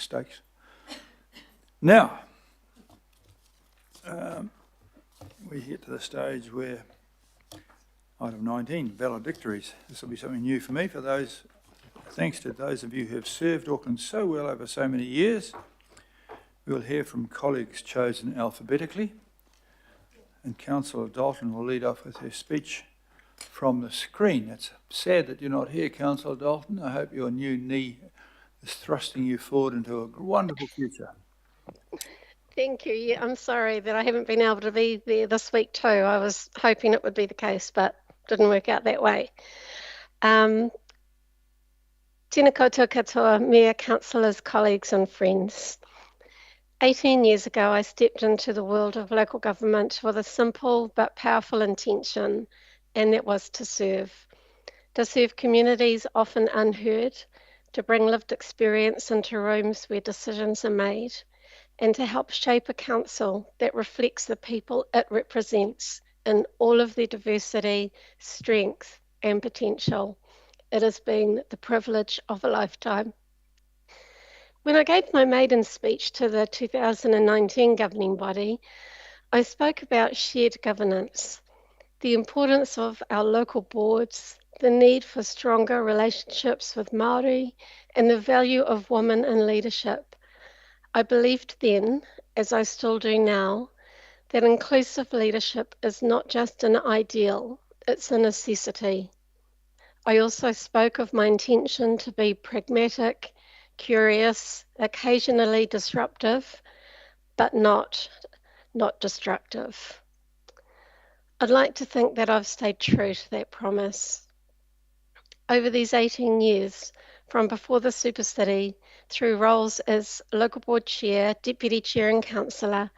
mistakes. Now, we get to the stage where item 19, valedictories. This will be something new for me. For those, thanks to those of you who have served Auckland so well over so many years, we will hear from colleagues chosen alphabetically, and Councillor Dalton will lead off with her speech from the screen. It's sad that you're not here, Councillor Dalton. I hope your new knee is thrusting you forward into a wonderful future. Thank you. Yeah, I'm sorry that I haven't been able to be there this week too. I was hoping it would be the case, but didn't work out that way. Tēnā koutou katoa, Mayor, councillors, colleagues and friends. 18 years ago, I stepped into the world of local government with a simple but powerful intention, and that was to serve communities often unheard, to bring lived experience into rooms where decisions are made, and to help shape a council that reflects the people it represents in all of their diversity, strength and potential. It has been the privilege of a lifetime. When I gave my maiden speech to the 2019 governing body, I spoke about shared governance, the importance of our local boards, the need for stronger relationships with Māori, and the value of women in leadership. I believed then, as I still do now, that inclusive leadership is not just an ideal, it's a necessity. I also spoke of my intention to be pragmatic, curious, occasionally disruptive, but not destructive. I'd like to think that I've stayed true to that promise. Over these 18 years, from before the Super City, through roles as local board chair, deputy chair and councillor,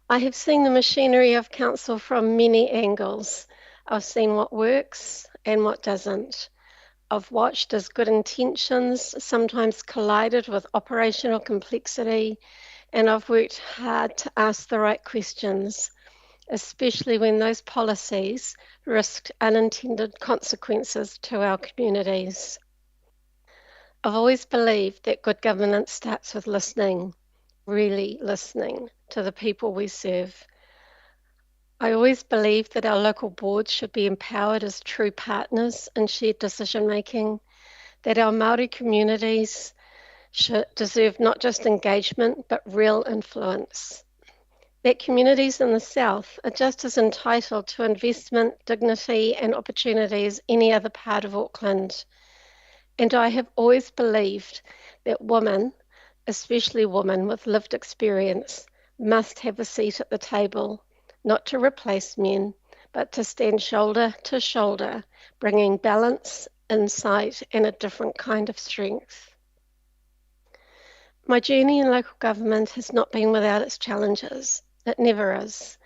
I have seen the machinery of council from many angles. I've seen what works and what doesn't. I've watched as good intentions sometimes collided with operational complexity, and I've worked hard to ask the right questions, especially when those policies risked unintended consequences to our communities. I've always believed that good governance starts with listening, really listening to the people we serve. I always believed that our local boards should be empowered as true partners in shared decision making, that our Māori communities should deserve not just engagement but real influence, that communities in the South are just as entitled to investment, dignity and opportunity as any other part of Auckland. And I have always believed that women, especially women with lived experience, must have a seat at the table, not to replace men, but to stand shoulder to shoulder, bringing balance, insight, and a different kind of strength. My journey in local government has not been without its challenges. It never is.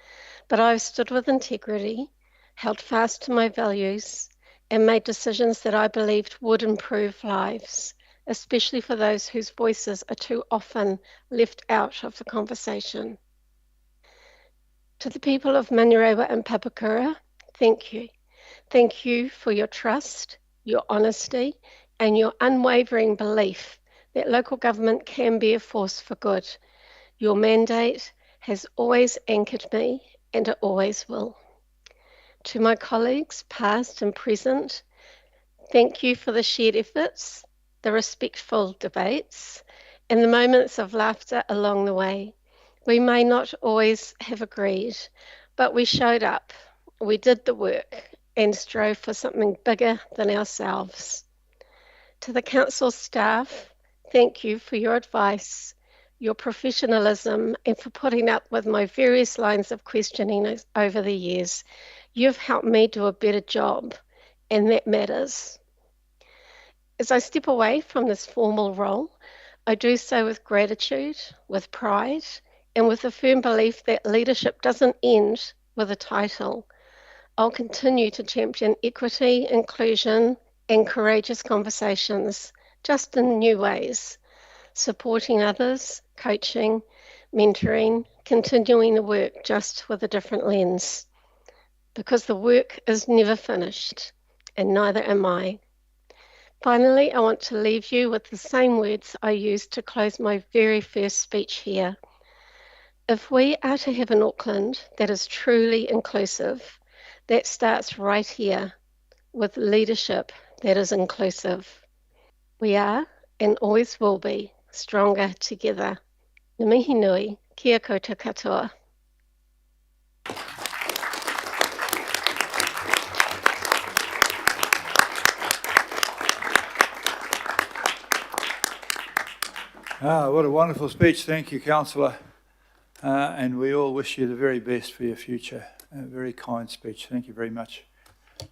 But I've stood with integrity, held fast to my values, and made decisions that I believed would improve lives, especially for those whose voices are too often left out of the conversation. To the people of Manurewa and Papakura, thank you. Thank you for your trust, your honesty, and your unwavering belief that local government can be a force for good. Your mandate has always anchored me, and it always will. To my colleagues, past and present, thank you for the shared efforts, the respectful debates, and the moments of laughter along the way. We may not always have agreed, but we showed up, we did the work, and strove for something bigger than ourselves. To the council staff, thank you for your advice, your professionalism, and for putting up with my various lines of questioning over the years. You've helped me do a better job, and that matters. As I step away from this formal role, I do so with gratitude, with pride, and with a firm belief that leadership doesn't end with a title. I'll continue to champion equity, inclusion, and courageous conversations, just in new ways, supporting others, coaching, mentoring, continuing the work just with a different lens. Because the work is never finished, and neither am I. Finally, I want to leave you with the same words I used to close my very first speech here. If we are to have an Auckland that is truly inclusive, that starts right here with leadership that is inclusive. We are, and always will be, stronger together. Ngā mihi nui, kia koutou katoa. What a wonderful speech. Thank you, Councillor. And we all wish you the very best for your future. A very kind speech. Thank you very much.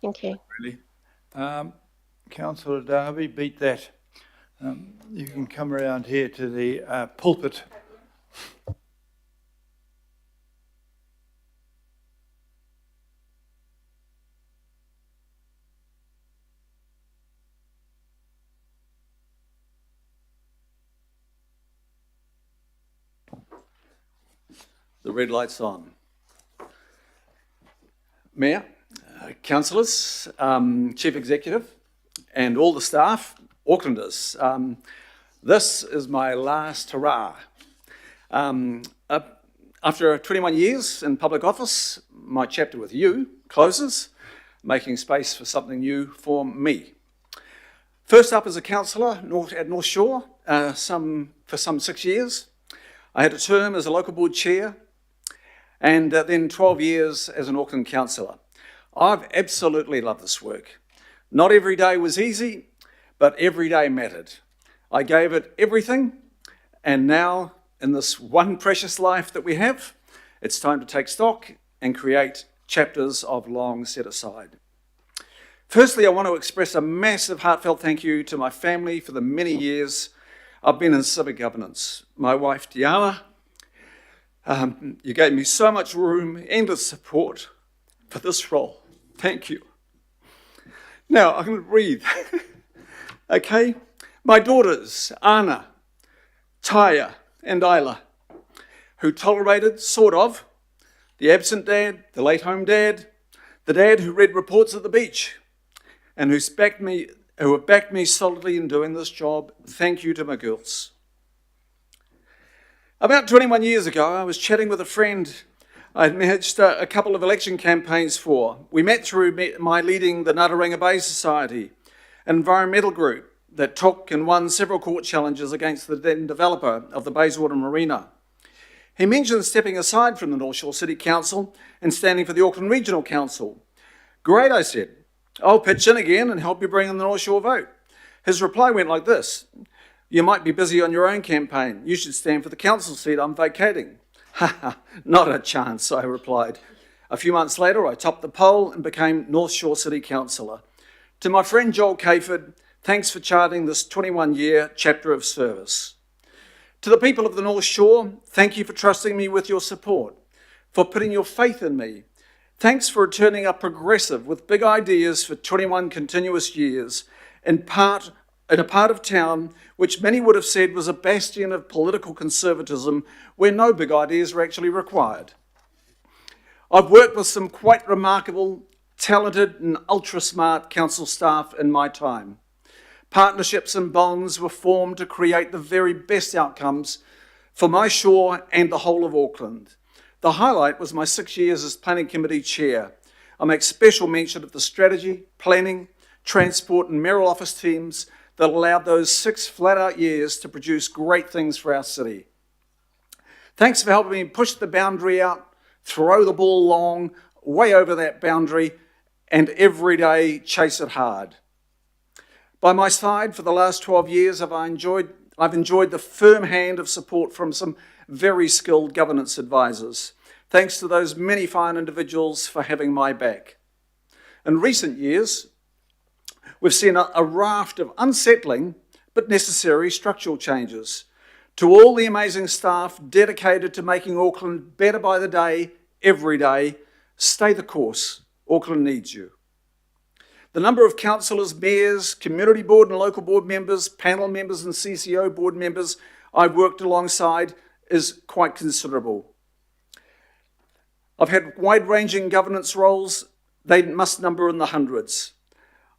Thank you. Really. Councillor Darby, beat that. You can come around here to the pulpit. The red light's on. Mayor, councillors, Chief Executive, and all the staff, Aucklanders, this is my last hurrah. After 21 years in public office, my chapter with you closes, making space for something new for me. First up as a councillor at North Shore for some 6 years. I had a term as a local board chair, and then 12 years as an Auckland councillor. I've absolutely loved this work. Not every day was easy, but every day mattered. I gave it everything, and now, in this one precious life that we have, it's time to take stock and create chapters of long set aside. Firstly, I want to express a massive heartfelt thank you to my family for the many years I've been in civic governance. My wife, Diana, you gave me so much room, endless support for this role. Thank you. Now, I'm going to breathe. Okay? My daughters, Anna, Taya, and Isla, who tolerated, sort of, the absent dad, the late home dad, the dad who read reports at the beach, and who have backed me solidly in doing this job. Thank you to my girls. About 21 years ago, I was chatting with a friend I'd managed a couple of election campaigns for. We met through my leading the Ngātaringa Bay Society, an environmental group that took and won several court challenges against the then developer of the Bayswater Marina. He mentioned stepping aside from the North Shore City Council and standing for the Auckland Regional Council. Great, I said. I'll pitch in again and help you bring in the North Shore vote. His reply went like this: you might be busy on your own campaign. You should stand for the council seat I'm vacating. Ha ha, not a chance, I replied. A few months later, I topped the poll and became North Shore City Councillor. To my friend Joel Cayford, thanks for charting this 21-year chapter of service. To the people of the North Shore, thank you for trusting me with your support, for putting your faith in me. Thanks for turning up progressive with big ideas for 21 continuous years in a part of town which many would have said was a bastion of political conservatism where no big ideas were actually required. I've worked with some quite remarkable, talented and ultra-smart council staff in my time. Partnerships and bonds were formed to create the very best outcomes for my shore and the whole of Auckland. The highlight was my 6 years as Planning Committee Chair. I make special mention of the strategy, planning, transport and mayoral office teams that allowed those 6 flat-out years to produce great things for our city. Thanks for helping me push the boundary out, throw the ball long, way over that boundary, and every day chase it hard. By my side for the last 12 years, I've enjoyed the firm hand of support from some very skilled governance advisors. Thanks to those many fine individuals for having my back. In recent years, we've seen a raft of unsettling but necessary structural changes. To all the amazing staff dedicated to making Auckland better by the day, every day, stay the course. Auckland needs you. The number of councillors, mayors, community board and local board members, panel members and CCO board members I've worked alongside is quite considerable. I've had wide-ranging governance roles. They must number in the hundreds.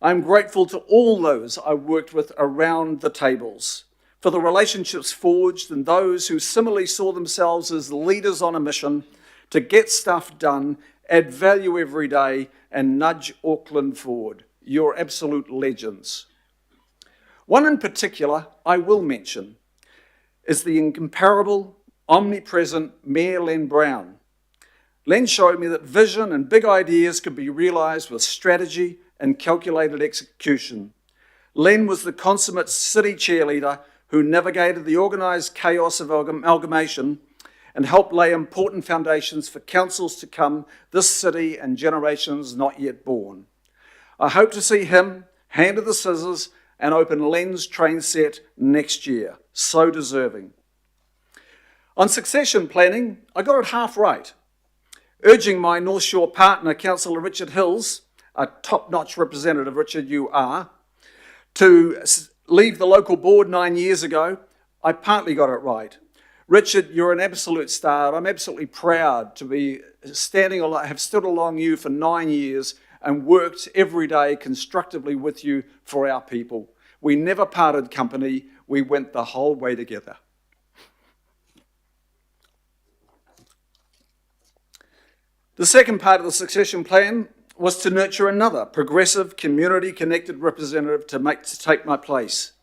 I'm grateful to all those I worked with around the tables, for the relationships forged and those who similarly saw themselves as leaders on a mission to get stuff done, add value every day, and nudge Auckland forward. You're absolute legends. One in particular I will mention is the incomparable, omnipresent Mayor Len Brown. Len showed me that vision and big ideas could be realised with strategy and calculated execution. Len was the consummate city cheerleader who navigated the organised chaos of amalgamation and helped lay important foundations for councils to come, this city and generations not yet born. I hope to see him hand the scissors and open Len's train set next year. So deserving. On succession planning, I got it half right, urging my North Shore partner, Councillor Richard Hills, a top-notch representative, Richard, you are, to leave the local board 9 years ago. I partly got it right. Richard, you're an absolute star. I'm absolutely proud to be have stood along you for 9 years and worked every day constructively with you for our people. We never parted company. We went the whole way together. The second part of the succession plan was to nurture another progressive, community-connected representative to take my place.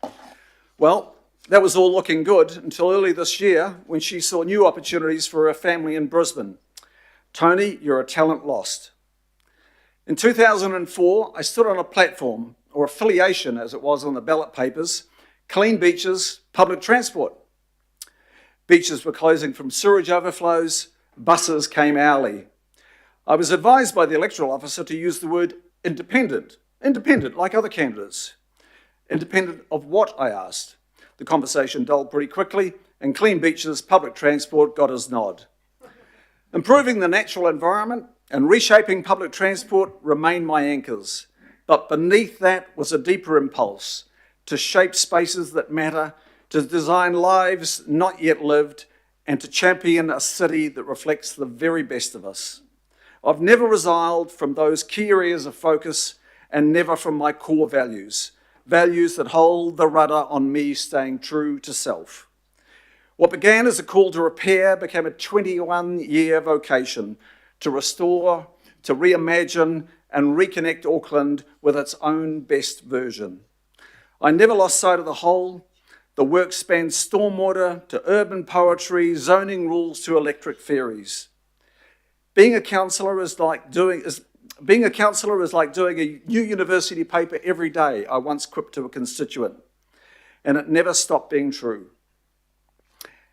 Well, that was all looking good until early this year when she saw new opportunities for her family in Brisbane. Tony, you're a talent lost. In 2004, I stood on a platform, or affiliation as it was on the ballot papers, clean beaches, public transport. Beaches were closing from sewage overflows, buses came hourly. I was advised by the electoral officer to use the word independent like other candidates. Independent of what, I asked. The conversation dulled pretty quickly, and clean beaches, public transport got his nod. Improving the natural environment and reshaping public transport remained my anchors, but beneath that was a deeper impulse to shape spaces that matter, to design lives not yet lived, and to champion a city that reflects the very best of us. I've never resigned from those key areas of focus and never from my core values, values that hold the rudder on me staying true to self. What began as a call to repair became a 21-year vocation to restore, to reimagine and reconnect Auckland with its own best version. I never lost sight of the whole. The work spans stormwater to urban poetry, zoning rules to electric ferries. Being a councillor is like doing a new university paper every day, I once quipped to a constituent, and it never stopped being true.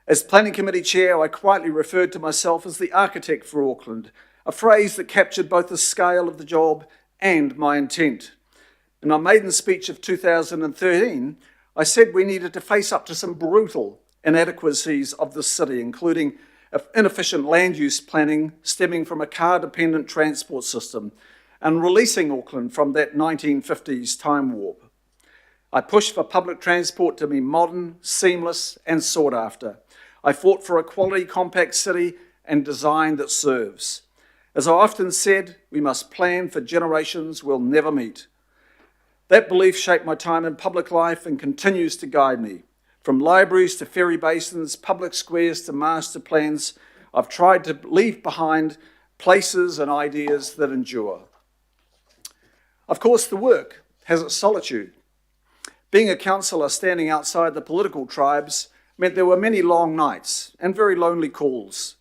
As planning committee chair, I quietly referred to myself as the architect for Auckland, a phrase that captured both the scale of the job and my intent. In my maiden speech of 2013, I said we needed to face up to some brutal inadequacies of the city, including inefficient land use planning stemming from a car-dependent transport system and releasing Auckland from that 1950s time warp. I pushed for public transport to be modern, seamless and sought after. I fought for a quality compact city and design that serves. As I often said, we must plan for generations we'll never meet. That belief shaped my time in public life and continues to guide me. From libraries to ferry basins, public squares to master plans, I've tried to leave behind places and ideas that endure. Of course, the work has its solitude. Being a councillor standing outside the political tribes meant there were many long nights and very lonely calls.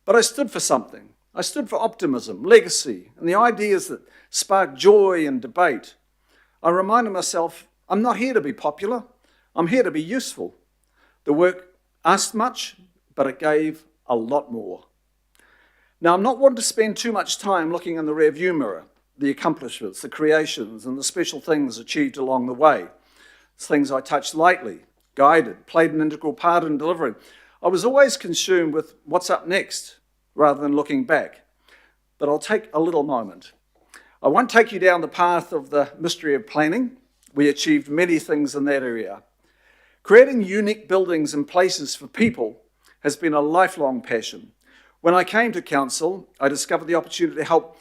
But I stood for something. I stood for optimism, legacy, and the ideas that spark joy and debate. I reminded myself, I'm not here to be popular. I'm here to be useful. The work asked much, but it gave a lot more. Now, I'm not one to spend too much time looking in the rearview mirror, the accomplishments, the creations, and the special things achieved along the way. It's things I touched lightly, guided, played an integral part in delivering. I was always consumed with what's up next, rather than looking back. But I'll take a little moment. I won't take you down the path of the mystery of planning. We achieved many things in that area. Creating unique buildings and places for people has been a lifelong passion. When I came to council, I discovered the opportunity to help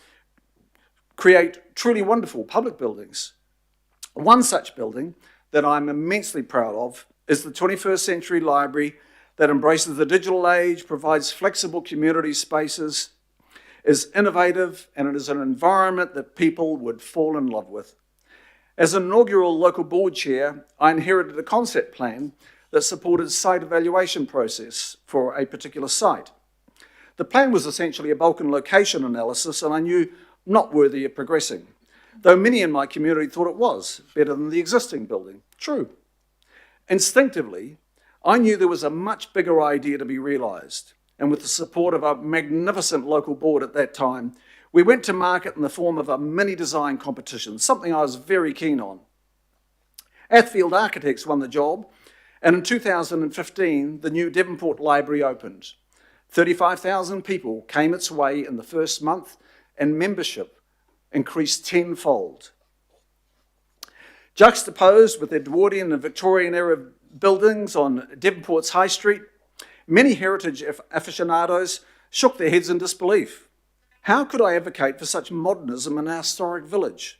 create truly wonderful public buildings. One such building that I'm immensely proud of is the 21st Century Library that embraces the digital age, provides flexible community spaces, is innovative, and it is an environment that people would fall in love with. As an inaugural local board chair, I inherited a concept plan that supported site evaluation process for a particular site. The plan was essentially a bulk and location analysis, and I knew not worthy of progressing, though many in my community thought it was better than the existing building. True. Instinctively, I knew there was a much bigger idea to be realised, and with the support of a magnificent local board at that time, we went to market in the form of a mini design competition, something I was very keen on. Athfield Architects won the job, and in 2015, the new Devonport Library opened. 35,000 people came its way in the first month, and membership increased tenfold. Juxtaposed with the Edwardian and Victorian era buildings on Devonport's High Street, many heritage aficionados shook their heads in disbelief. How could I advocate for such modernism in our historic village?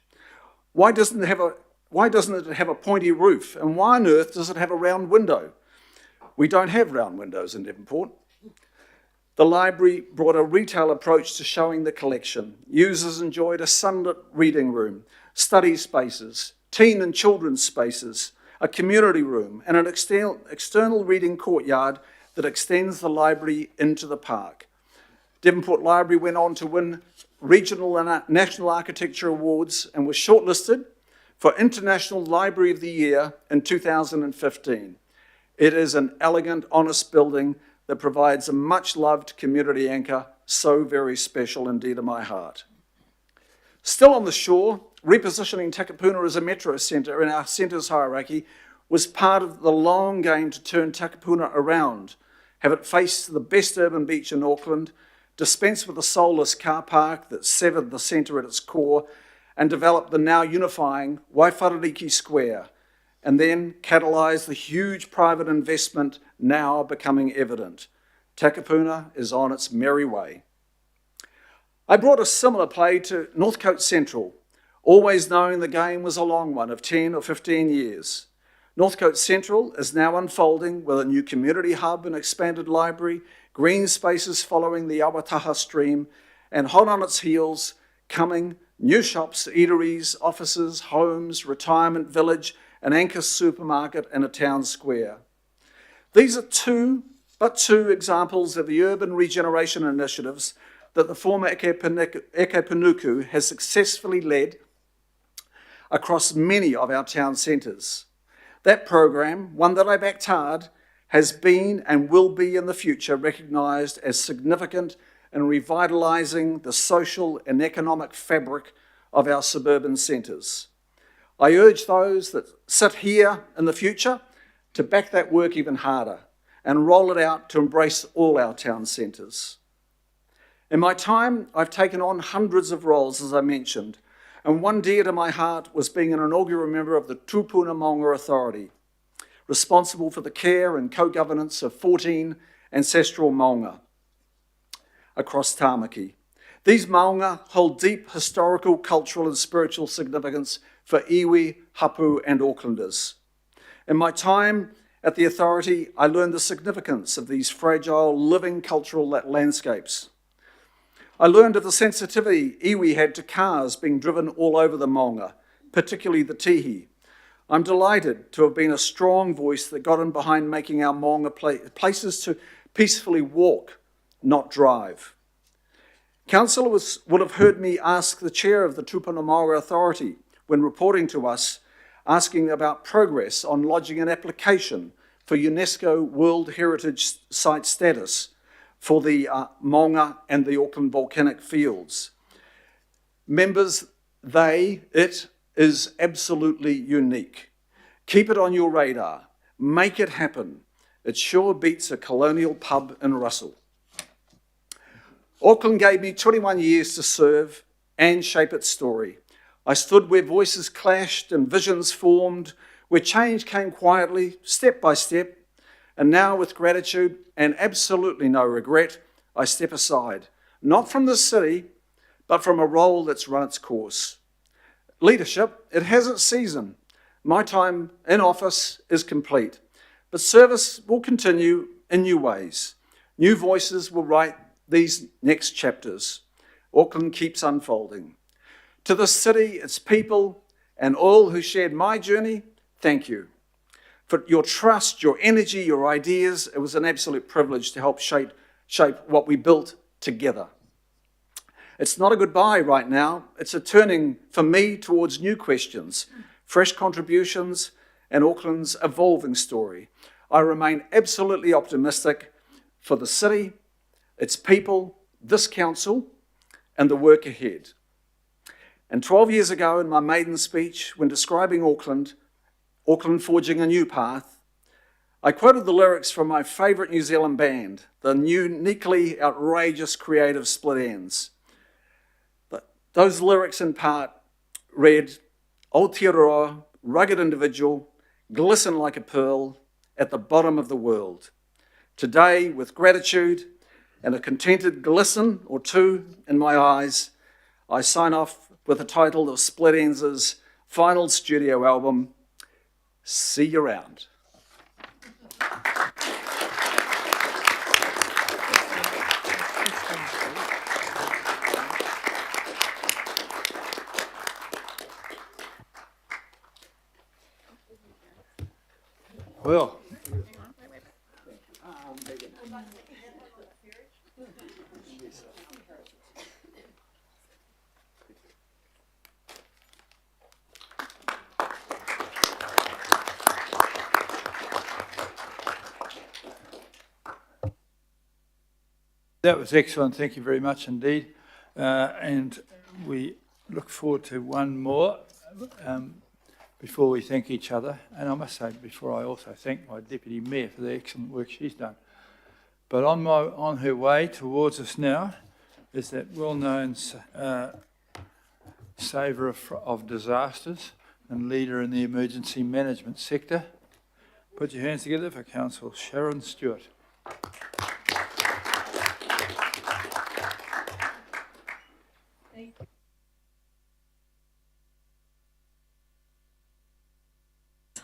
Why doesn't it have a pointy roof? And why on earth does it have a round window? We don't have round windows in Devonport. The library brought a retail approach to showing the collection. Users enjoyed a sunlit reading room, study spaces, teen and children's spaces, a community room, and an external reading courtyard that extends the library into the park. Devonport Library went on to win regional and national architecture awards and was shortlisted for International Library of the Year in 2015. It is an elegant, honest building that provides a much-loved community anchor, so very special indeed in my heart. Still on the shore, repositioning Takapuna as a metro centre in our centres hierarchy was part of the long game to turn Takapuna around, have it face the best urban beach in Auckland, dispense with the soulless car park that severed the centre at its core, and develop the now unifying Waiwharariki Square, and then catalyse the huge private investment now becoming evident. Takapuna is on its merry way. I brought a similar play to Northcote Central, always knowing the game was a long one of 10 or 15 years. Northcote Central is now unfolding with a new community hub and expanded library, green spaces following the Awataha stream, and hot on its heels, coming new shops, eateries, offices, homes, retirement village, an anchor supermarket and a town square. These are two examples of the urban regeneration initiatives that the former Eke Panuku has successfully led across many of our town centres. That program, one that I backed hard, has been and will be in the future recognised as significant in revitalising the social and economic fabric of our suburban centres. I urge those that sit here in the future to back that work even harder and roll it out to embrace all our town centres. In my time, I've taken on hundreds of roles, as I mentioned, and one dear to my heart was being an inaugural member of the Tupuna Maunga Authority, responsible for the care and co-governance of 14 ancestral maunga across Tāmaki. These maunga hold deep historical, cultural and spiritual significance for iwi, hapu and Aucklanders. In my time at the authority, I learned the significance of these fragile, living cultural landscapes. I learned of the sensitivity iwi had to cars being driven all over the maunga, particularly the tihi. I'm delighted to have been a strong voice that got in behind making our maunga places to peacefully walk, not drive. Councillors would have heard me ask the chair of the Tupuna Maunga Authority when reporting to us, asking about progress on lodging an application for UNESCO World Heritage Site status for the Maunga and the Auckland volcanic fields. Members, it is absolutely unique. Keep it on your radar. Make it happen. It sure beats a colonial pub in Russell. Auckland gave me 21 years to serve and shape its story. I stood where voices clashed and visions formed, where change came quietly, step by step, and now with gratitude and absolutely no regret, I step aside, not from the city, but from a role that's run its course. Leadership, it has its season. My time in office is complete, but service will continue in new ways. New voices will write these next chapters. Auckland keeps unfolding. To the city, its people, and all who shared my journey, thank you. For your trust, your energy, your ideas, it was an absolute privilege to help shape what we built together. It's not a goodbye right now, it's a turning for me towards new questions, fresh contributions, and Auckland's evolving story. I remain absolutely optimistic for the city, its people, this council, and the work ahead. And 12 years ago, in my maiden speech, when describing Auckland forging a new path, I quoted the lyrics from my favourite New Zealand band, the uniquely outrageous creative Split Enz. Those lyrics in part read, Aotearoa, rugged individual, glisten like a pearl at the bottom of the world. Today, with gratitude and a contented glisten or two in my eyes, I sign off with the title of Split Enz's final studio album, See You Round. Well, that was excellent. Thank you very much indeed. And we look forward to one more before we thank each other. And I must say, before I also thank my Deputy Mayor for the excellent work she's done. But on her way towards us now is that well-known saviour of disasters and leader in the emergency management sector. Put your hands together for Council Sharon Stewart.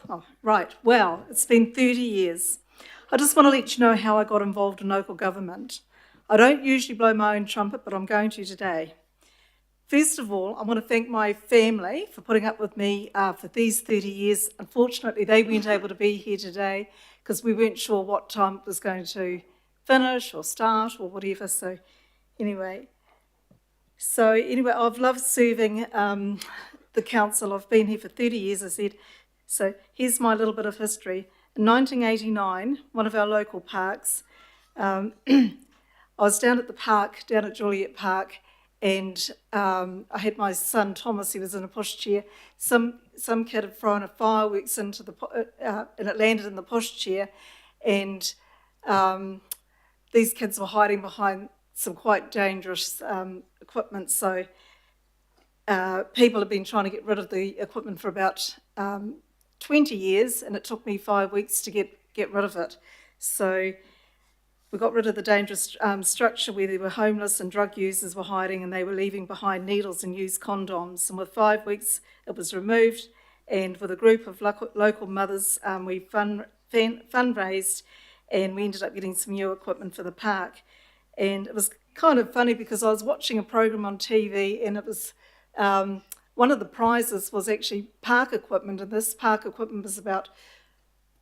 Oh, right. Well, it's been 30 years. I just want to let you know how I got involved in local government. I don't usually blow my own trumpet, but I'm going to today. First of all, I want to thank my family for putting up with me for these 30 years. Unfortunately, they weren't able to be here today because we weren't sure what time it was going to finish or start or whatever. So anyway, I've loved serving the council. I've been here for 30 years, I said. So here's my little bit of history. In 1989, one of our local parks, I was down at the park, down at Juliet Park, and I had my son Thomas. He was in a pushchair. Some kid had thrown a fireworks into and it landed in the pushchair, and these kids were hiding behind some quite dangerous equipment. So people have been trying to get rid of the equipment for about 20 years, and it took me 5 weeks to get rid of it. So we got rid of the dangerous structure where there were homeless and drug users were hiding, and they were leaving behind needles and used condoms. And with 5 weeks, it was removed. And with a group of local mothers, we fundraised, and we ended up getting some new equipment for the park. And it was kind of funny because I was watching a program on TV, and it was one of the prizes was actually park equipment, and this park equipment was about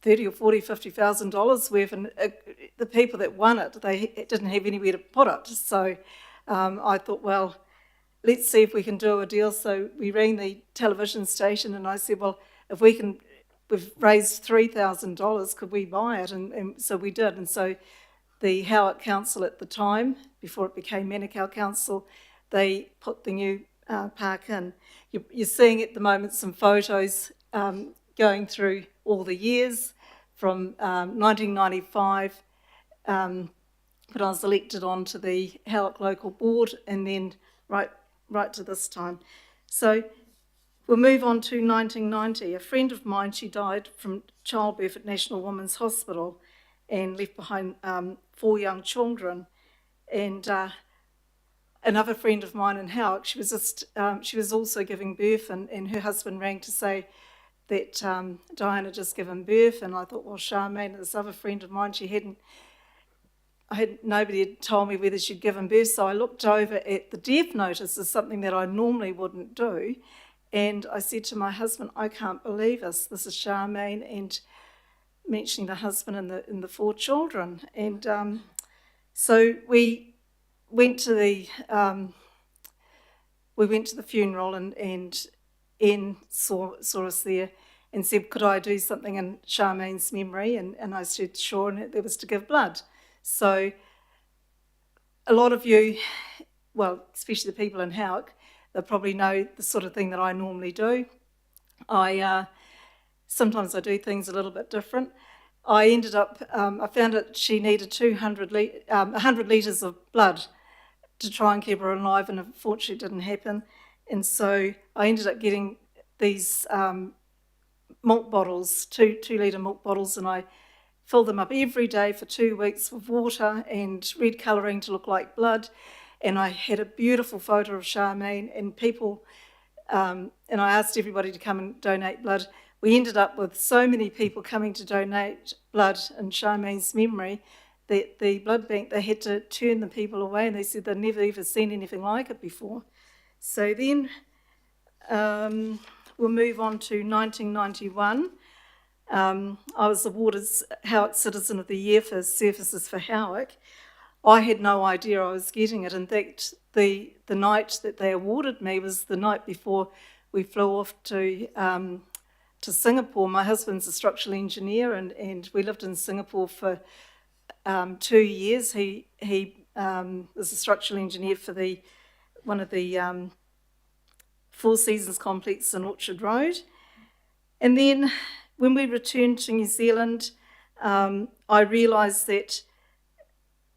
$30,000 or $40,000, $50,000 worth, and the people that won it, they didn't have anywhere to put it. So I thought, well, let's see if we can do a deal. So we rang the television station, and I said, well, if we've raised $3,000, could we buy it? And so we did. And so the Howard Council at the time, before it became Manukau Council, they put the new park in. You're seeing at the moment some photos going through all the years from 1995 when I was elected onto the Howard Local Board, and then right to this time. So we'll move on to 1990. A friend of mine, she died from childbirth at National Women's Hospital and left behind 4 young children. And another friend of mine in Howard, she was also giving birth, and her husband rang to say that Diane had just given birth, and I thought, well, Charmaine, this other friend of mine, nobody had told me whether she'd given birth, so I looked over at the death notice as something that I normally wouldn't do, and I said to my husband, I can't believe this is Charmaine, and mentioning the husband and the 4 children. And so we went to the funeral, and Ian saw us there and said, could I do something in Charmaine's memory? And I said, sure, and it was to give blood. So a lot of you, well, especially the people in Howick, they probably know the sort of thing that I normally do. Sometimes I do things a little bit different. I ended up, I found that she needed 100 litres of blood to try and keep her alive, and unfortunately it didn't happen. And so I ended up getting these milk bottles, 2 litre milk bottles, and I filled them up every day for 2 weeks with water and red colouring to look like blood. And I had a beautiful photo of Charmaine, and people, and I asked everybody to come and donate blood. We ended up with so many people coming to donate blood in Charmaine's memory that the blood bank, they had to turn the people away, and they said they'd never ever seen anything like it before. So then we'll move on to 1991. I was awarded Howick Citizen of the Year for services for Howick. I had no idea I was getting it. In fact, the night that they awarded me was the night before we flew off to Singapore. My husband's a structural engineer, and we lived in Singapore for 2 years. He was a structural engineer for one of the Four Seasons complex in Orchard Road. And then when we returned to New Zealand, I realised that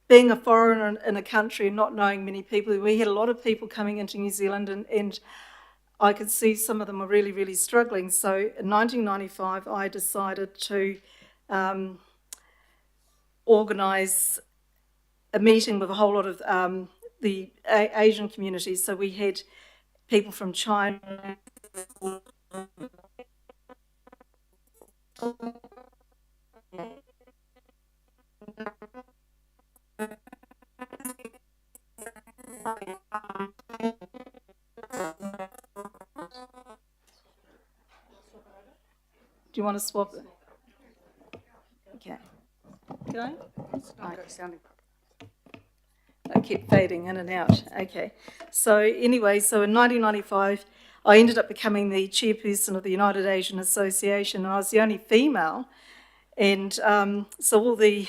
being a foreigner in a country and not knowing many people, we had a lot of people coming into New Zealand, and I could see some of them were really, really struggling. So in 1995, I decided to organise a meeting with a whole lot of the Asian community. So we had people from China. Do you want to swap it? Okay. Go. I kept fading in and out. Okay. So anyway, so in 1995, I ended up becoming the chairperson of the United Asian Association, and I was the only female. And so all the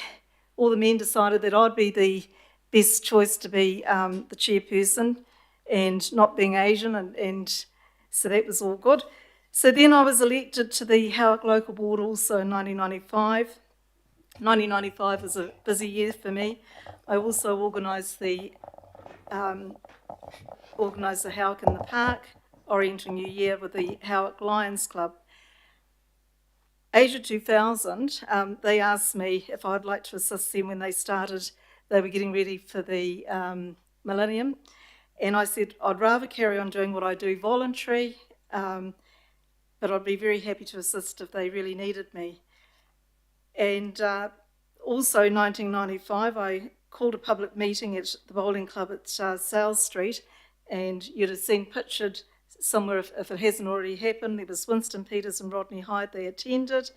men decided that I'd be the best choice to be the chairperson, and not being Asian, and so that was all good. So then I was elected to the Howick Local Board also in 1995. 1995 was a busy year for me. I also organised the Howick in the Park Oriental New Year with the Howick Lions Club. Asia 2000, they asked me if I'd like to assist them when they started. They were getting ready for the millennium, and I said I'd rather carry on doing what I do voluntary, but I'd be very happy to assist if they really needed me. And also in 1995, I called a public meeting at the bowling club at Sales Street, and you'd have seen pictured somewhere, if it hasn't already happened, there was Winston Peters and Rodney Hyde, they attended,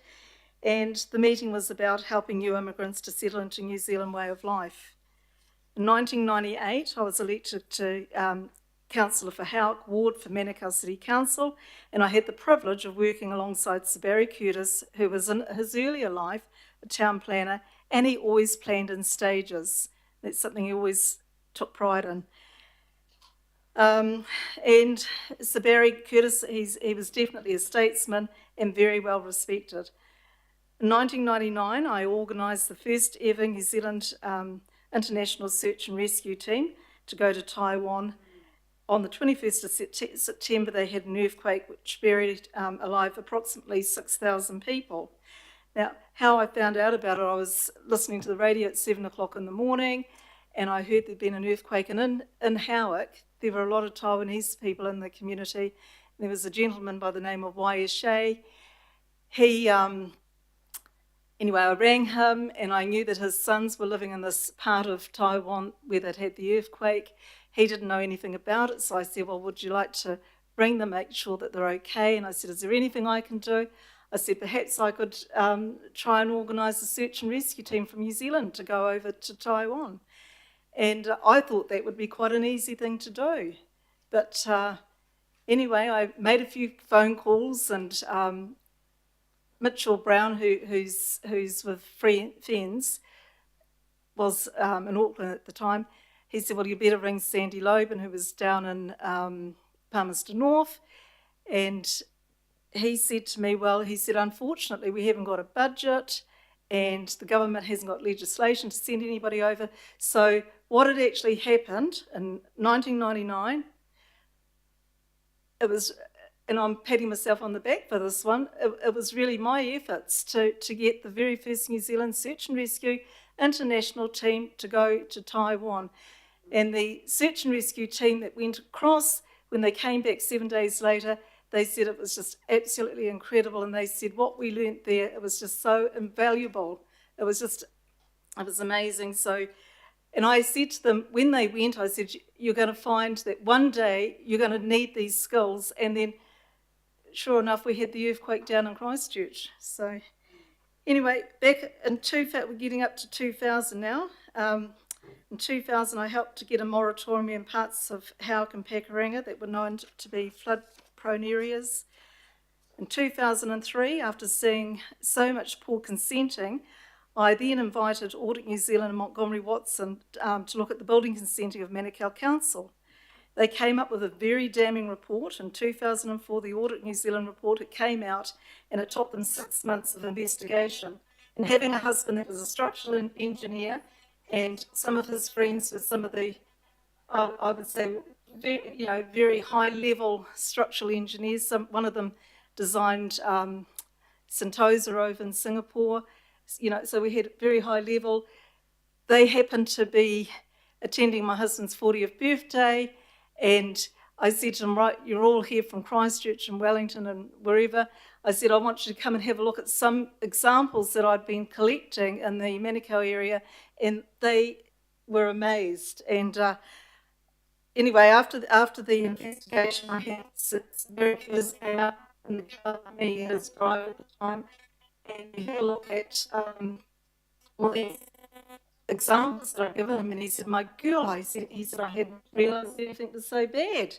and the meeting was about helping new immigrants to settle into New Zealand way of life. In 1998, I was elected to Councillor for Howick Ward for Manukau City Council, and I had the privilege of working alongside Sir Barry Curtis, who was in his earlier life a town planner, and he always planned in stages. That's something he always took pride in. And Sir Barry Curtis, he was definitely a statesman and very well respected. In 1999, I organised the first ever New Zealand International Search and Rescue Team to go to Taiwan. On the 21st of September, they had an earthquake which buried alive approximately 6,000 people. Now, how I found out about it, I was listening to the radio at 7 o'clock in the morning, and I heard there'd been an earthquake. And in Howick, there were a lot of Taiwanese people in the community. There was a gentleman by the name of Wai Shea, Anyway, I rang him and I knew that his sons were living in this part of Taiwan where they'd had the earthquake. He didn't know anything about it, so I said, well, would you like to bring them, make sure that they're okay? And I said, is there anything I can do? I said, perhaps I could try and organise a search and rescue team from New Zealand to go over to Taiwan. And I thought that would be quite an easy thing to do. But anyway, I made a few phone calls, and Mitchell Brown, who's with Friends, was in Auckland at the time. He said, well, you better ring Sandy Loban, who was down in Palmerston North. And he said to me, well, he said, unfortunately, we haven't got a budget and the government hasn't got legislation to send anybody over. So what had actually happened in 1999, it was, and I'm patting myself on the back for this one, it was really my efforts to get the very first New Zealand Search and Rescue international team to go to Taiwan. And the search and rescue team that went across, when they came back 7 days later, they said it was just absolutely incredible. And they said what we learnt there, it was just so invaluable. It was amazing. So, and I said to them, when they went, I said, you're going to find that one day you're going to need these skills. And then, sure enough, we had the earthquake down in Christchurch. So anyway, back in we're getting up to 2000 now. In 2000, I helped to get a moratorium in parts of Hauk and Pakuranga that were known to be flood-prone areas. In 2003, after seeing so much poor consenting, I then invited Audit New Zealand and Montgomery Watson to look at the building consenting of Manukau Council. They came up with a very damning report. In 2004, the Audit New Zealand report, it came out and it took them 6 months of investigation. And having a husband that was a structural engineer, and some of his friends were some of the, I would say, very high-level structural engineers. One of them designed Sentosa over in Singapore. So we had very high level. They happened to be attending my husband's 40th birthday, and I said to them, right, you're all here from Christchurch and Wellington and wherever. I said, I want you to come and have a look at some examples that I'd been collecting in the Manukau area, and they were amazed. And anyway, after the investigation, I had very close came up in the car with me and his driver at the time, and he had a look at all these examples that I'd given him, and he said, my girl, he said, I hadn't realised anything was so bad.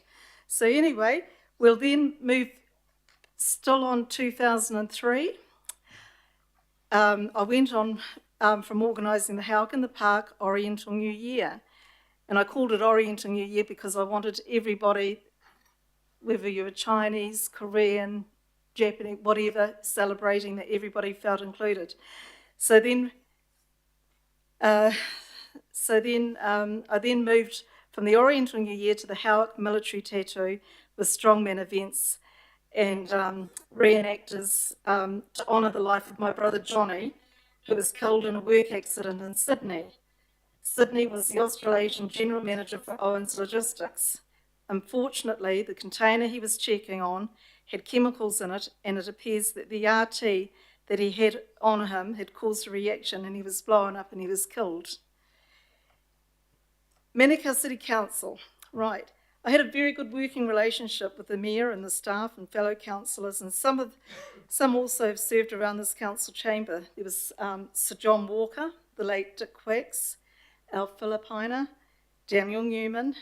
So anyway, we'll then move still on 2003. I went on from organising the Hauk in the Park Oriental New Year, and I called it Oriental New Year because I wanted everybody, whether you were Chinese, Korean, Japanese, whatever, celebrating, that everybody felt included. So then I then moved from the Oriental New Year to the Hauk military tattoo with strongman events and reenactors to honour the life of my brother Johnny, who was killed in a work accident in Sydney. Sydney was the Australasian General Manager for Owens Logistics. Unfortunately, the container he was checking on had chemicals in it, and it appears that the RT that he had on him had caused a reaction, and he was blown up and he was killed. Manukau City Council, right. I had a very good working relationship with the Mayor and the staff and fellow councillors, and some also have served around this council chamber. There was Sir John Walker, the late Dick Quacks, Al Filipina, Daniel Newman,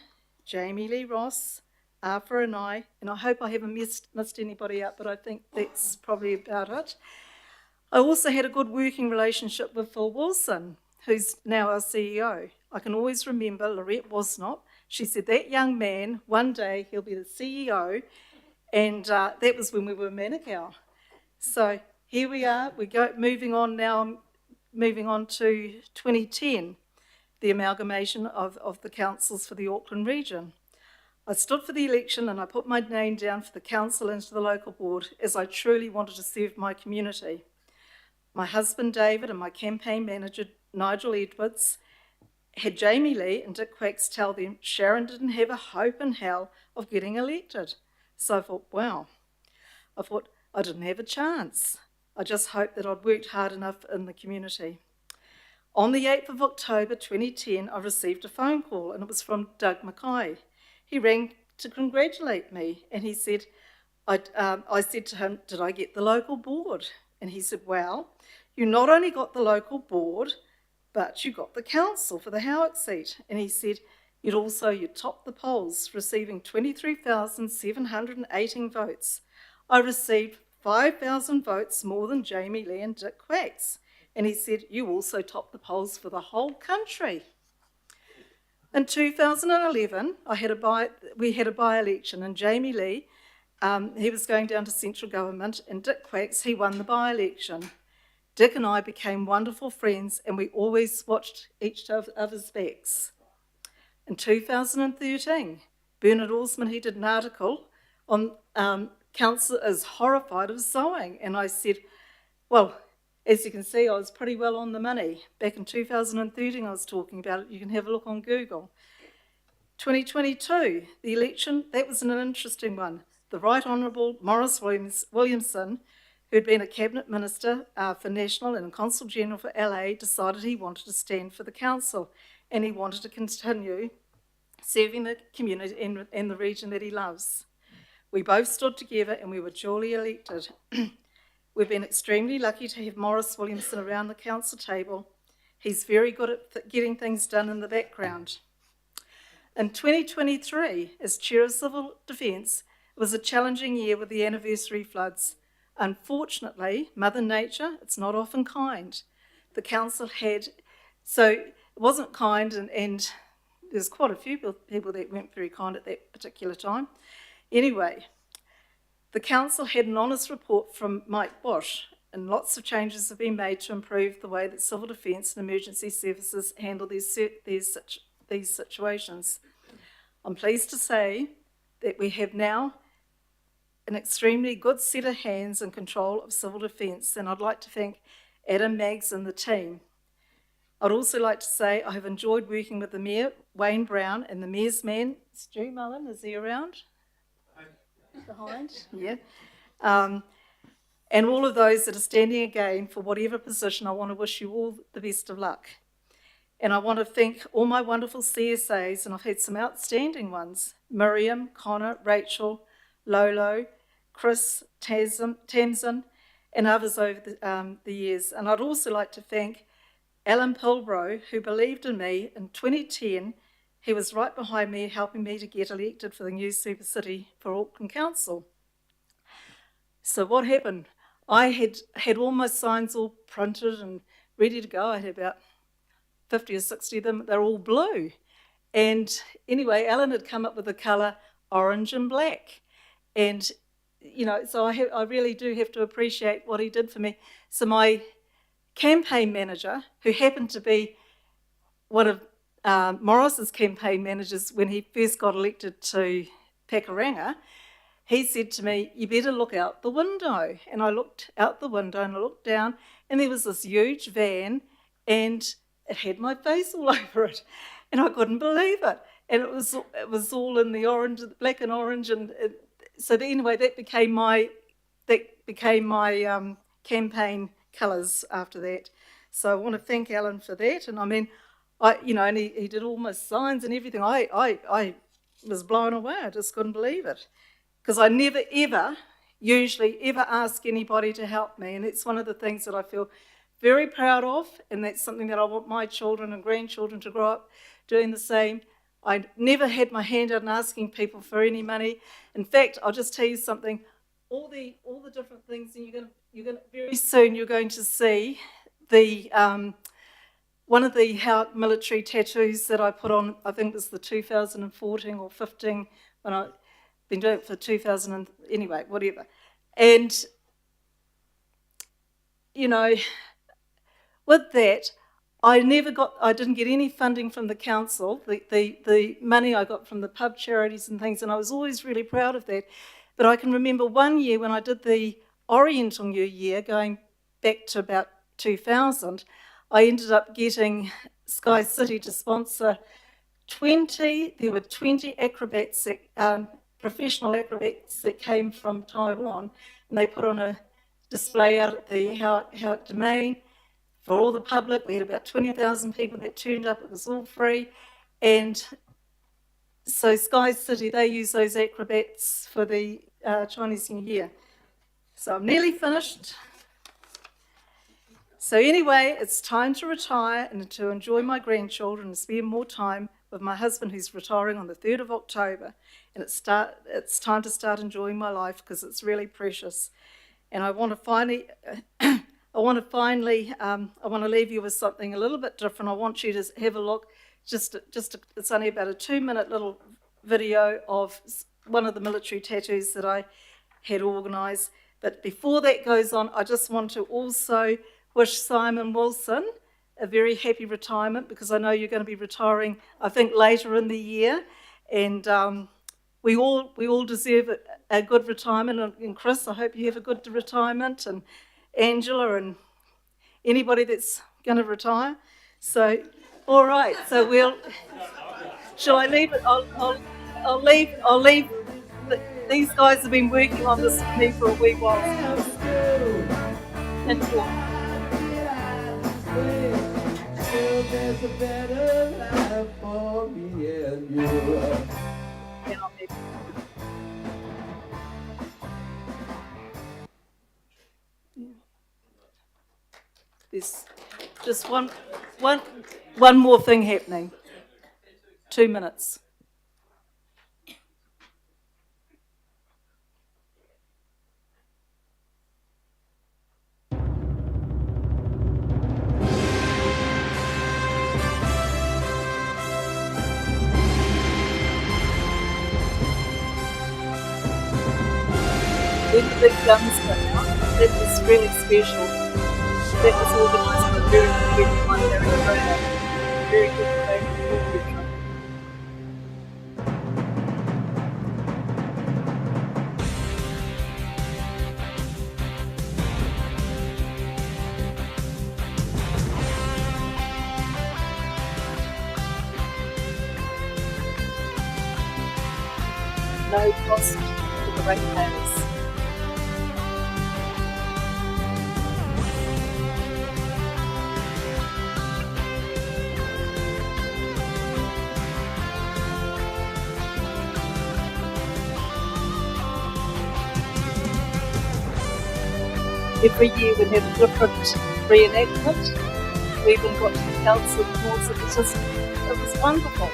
Jamie Lee Ross, Arthur and I hope I haven't missed anybody out, but I think that's probably about it. I also had a good working relationship with Phil Wilson, who's now our CEO. I can always remember Lorette Wasnop. She said, that young man, one day he'll be the CEO, and that was when we were in Manukau. So here we are, moving on to 2010, the amalgamation of the councils for the Auckland region. I stood for the election and I put my name down for the council and to the local board, as I truly wanted to serve my community. My husband David and my campaign manager Nigel Edwards had Jamie Lee and Dick Quacks tell them Sharon didn't have a hope in hell of getting elected. So I thought, wow, I didn't have a chance. I just hoped that I'd worked hard enough in the community. On the 8th of October 2010, I received a phone call, and it was from Doug Mackay. He rang to congratulate me, and he said, I said to him, did I get the local board? And he said, well, you not only got the local board, but you got the council for the Howick seat. And he said, you topped the polls, receiving 23,718 votes. I received 5,000 votes more than Jamie Lee and Dick Quacks. And he said, you also topped the polls for the whole country. In 2011, we had a by-election, and Jamie Lee, he was going down to central government, and Dick Quacks, he won the by-election. Dick and I became wonderful friends, and we always watched each other's backs. In 2013, Bernard Orsman, he did an article on council is horrified of sowing, and I said, well, as you can see, I was pretty well on the money. Back in 2013, I was talking about it. You can have a look on Google. 2022, the election, that was an interesting one. The Right Honourable Maurice Williamson, who'd been a Cabinet Minister for National and Consul General for LA, decided he wanted to stand for the council, and he wanted to continue serving the community and the region that he loves. We both stood together and we were duly elected. We've been extremely lucky to have Maurice Williamson around the council table. He's very good at getting things done in the background. In 2023, as Chair of Civil Defence, it was a challenging year with the anniversary floods. Unfortunately, Mother Nature, it's not often kind. The council so it wasn't kind, and there's quite a few people that weren't very kind at that particular time. Anyway, the council had an honest report from Mike Bosch, and lots of changes have been made to improve the way that civil defence and emergency services handle these situations. I'm pleased to say that we have now an extremely good set of hands in control of civil defence, and I'd like to thank Adam, Maggs and the team. I'd also like to say I have enjoyed working with the Mayor, Wayne Brown, and the Mayor's man, Stu Mullen. Is he around? Behind? Yeah. And all of those that are standing again for whatever position, I want to wish you all the best of luck. And I want to thank all my wonderful CSAs, and I've had some outstanding ones: Miriam, Connor, Rachel, Lolo, Chris, Tamsin, and others over the years. And I'd also like to thank Alan Pilbrow, who believed in me in 2010. He was right behind me, helping me to get elected for the new super city for Auckland Council. So what happened? I had all my signs all printed and ready to go. I had about 50 or 60 of them. They're all blue. And anyway, Alan had come up with the colour orange and black. And, so I really do have to appreciate what he did for me. So my campaign manager, who happened to be one of Morris's campaign managers when he first got elected to Pakuranga, he said to me, you better look out the window. And I looked out the window and I looked down, and there was this huge van, and it had my face all over it, and I couldn't believe it. And it was all in the orange, black and orange, and so anyway, that became my campaign colours after that. So I want to thank Alan for that. And I mean, and he did all my signs and everything. I was blown away. I just couldn't believe it, because I never usually ever ask anybody to help me, and it's one of the things that I feel very proud of, and that's something that I want my children and grandchildren to grow up doing the same. I never had my hand out and asking people for any money. In fact, I'll just tell you something. All the different things, and you're going to very soon you're going to see the one of the Howick military tattoos that I put on. I think it was the 2014 or 15 when I've been doing it for 2000 anyway, whatever. And with that, I didn't get any funding from the council. The money I got from the pub charities and things, and I was always really proud of that. But I can remember one year when I did the Oriental New Year, going back to about 2000, I ended up getting Sky City to sponsor 20 acrobats, professional acrobats that came from Taiwan, and they put on a display out at the Howick Domain for all the public. We had about 20,000 people that turned up. It was all free. And so Sky City, they use those acrobats for the Chinese New Year. So I'm nearly finished. So anyway, it's time to retire and to enjoy my grandchildren and spend more time with my husband, who's retiring on the 3rd of October. And it's time to start enjoying my life because it's really precious. And I want to leave you with something a little bit different. I want you to have a look. It's only about a 2-minute little video of one of the military tattoos that I had organised. But before that goes on, I just want to also wish Simon Wilson a very happy retirement, because I know you're going to be retiring, I think, later in the year. And we all deserve a good retirement. And Chris, I hope you have a good retirement, and Angela and anybody that's going to retire. So, all right. So shall I leave it? I'll leave. These guys have been working on this for me for a wee while. There's a better life for me and you. There's just one more thing happening. 2 minutes. When the big guns came out, that was really special. That was organised by very good friend, Larry Brown. Very good friend. No cost to the ratepayers. Every year we have a different reenactment. We even got to the council calls. It was wonderful.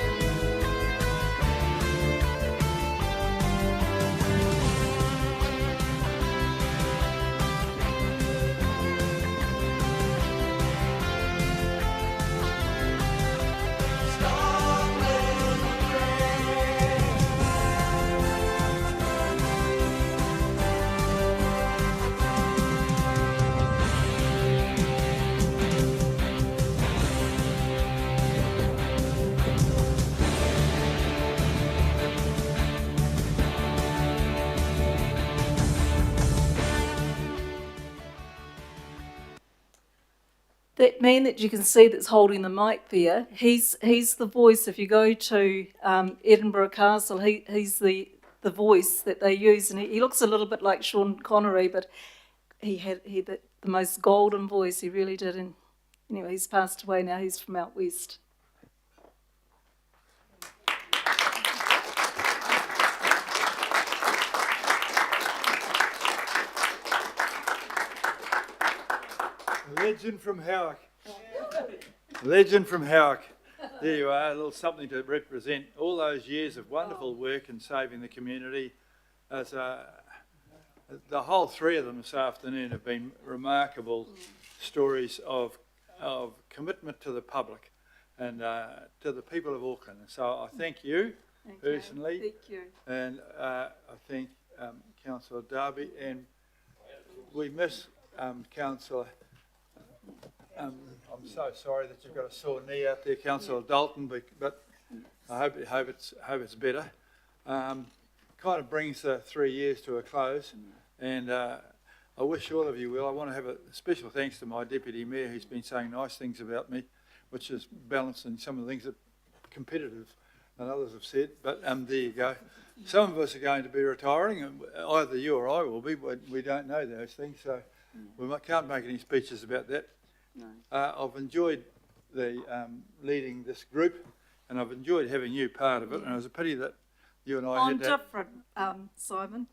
That man that you can see that's holding the mic there, he's the voice. If you go to Edinburgh Castle, he's the voice that they use, and he looks a little bit like Sean Connery, but he had the most golden voice. He really did. And anyway, he's passed away now. He's from out west. Legend from Howick. Legend from Howick. There you are, a little something to represent all those years of wonderful work in saving the community. As the whole three of them this afternoon have been remarkable stories of commitment to the public and to the people of Auckland. And so I thank you personally. Thank you. And I thank Councillor Darby, and we miss Councillor. I'm so sorry that you've got a sore knee out there, Councillor Dalton, but I hope it's better. Kind of brings the 3 years to a close, and I wish all of you well. I want to have a special thanks to my Deputy Mayor, who's been saying nice things about me, which is balancing some of the things that competitive and others have said. But there you go. Some of us are going to be retiring, and either you or I will be, but we don't know those things. So can't make any speeches about that. No. I've enjoyed the leading this group, and I've enjoyed having you part of it. And it was a pity that you and I I'm had that. different, Simon.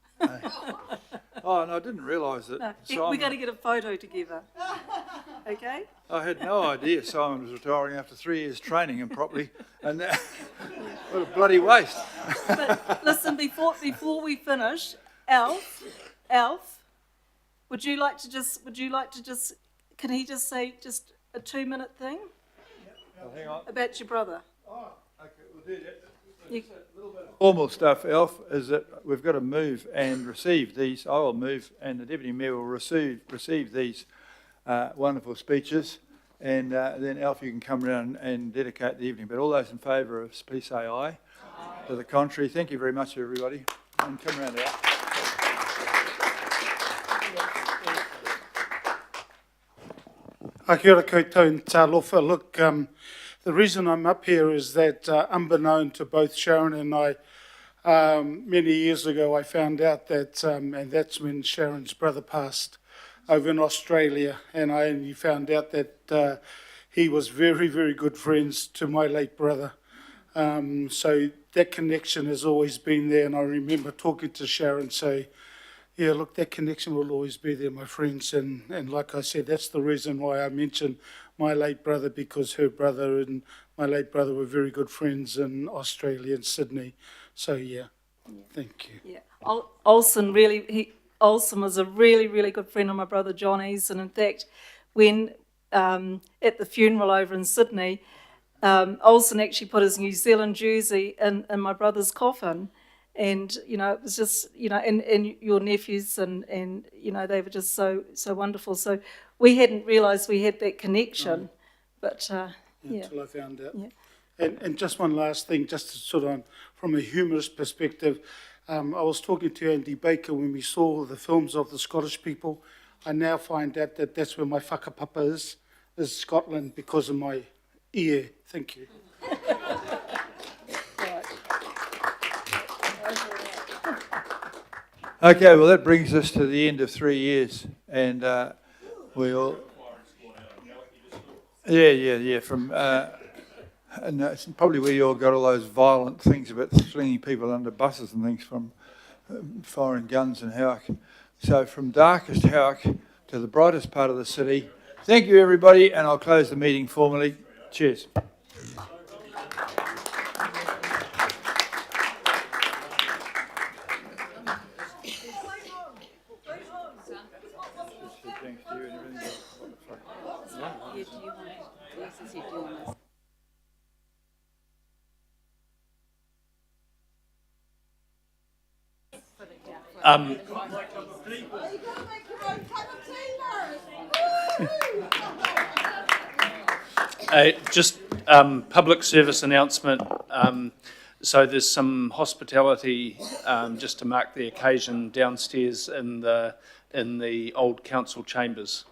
Oh, and I didn't realise that. No, Simon, we're going to get a photo together. Okay? I had no idea Simon was retiring after 3 years training him properly, and that, what a bloody waste. But listen, before we finish, Alf, would you like to just, can he just say just a 2-minute thing Oh, hang on. about your brother? Oh, okay, we'll do that. You- Just a little bit of formal stuff, Alf, is that we've got to move and receive these. I will move, and the Deputy Mayor will receive these wonderful speeches, and then Alf, you can come around and dedicate the evening. But all those in favour of, please say aye. Aye. To the contrary, thank you very much, everybody, and come around, Alf. Kia ora koutou and talofa. Look, the reason I'm up here is that unbeknown to both Sharon and I, many years ago I found out that, and that's when Sharon's brother passed over in Australia, and I only found out that he was very, very good friends to my late brother. So that connection has always been there, and I remember talking to Sharon say, yeah, look, that connection will always be there, my friends. And like I said, that's the reason why I mentioned my late brother, because her brother and my late brother were very good friends in Australia and Sydney. So, yeah, thank you. Yeah, Olsen was a really, really good friend of my brother Johnny's. And in fact, when at the funeral over in Sydney, Olsen actually put his New Zealand jersey in my brother's coffin. And, you know, it was just, you know, and your nephews and, you know, they were just so wonderful. So we hadn't realised we had that connection, but, yeah. Until I found out. Yeah. And just one last thing, just to sort of, from a humorous perspective, I was talking to Andy Baker when we saw the films of the Scottish people. I now find out that that's where my whakapapa is Scotland, because of my ear. Thank you. Okay, well, that brings us to the end of 3 years, and we all... Yeah, from... and it's probably where you all got all those violent things about slinging people under buses and things from firing guns and Howick. So from darkest Howick to the brightest part of the city, thank you, everybody, and I'll close the meeting formally. Cheers. Just public service announcement. So there's some hospitality just to mark the occasion downstairs in the old council chambers.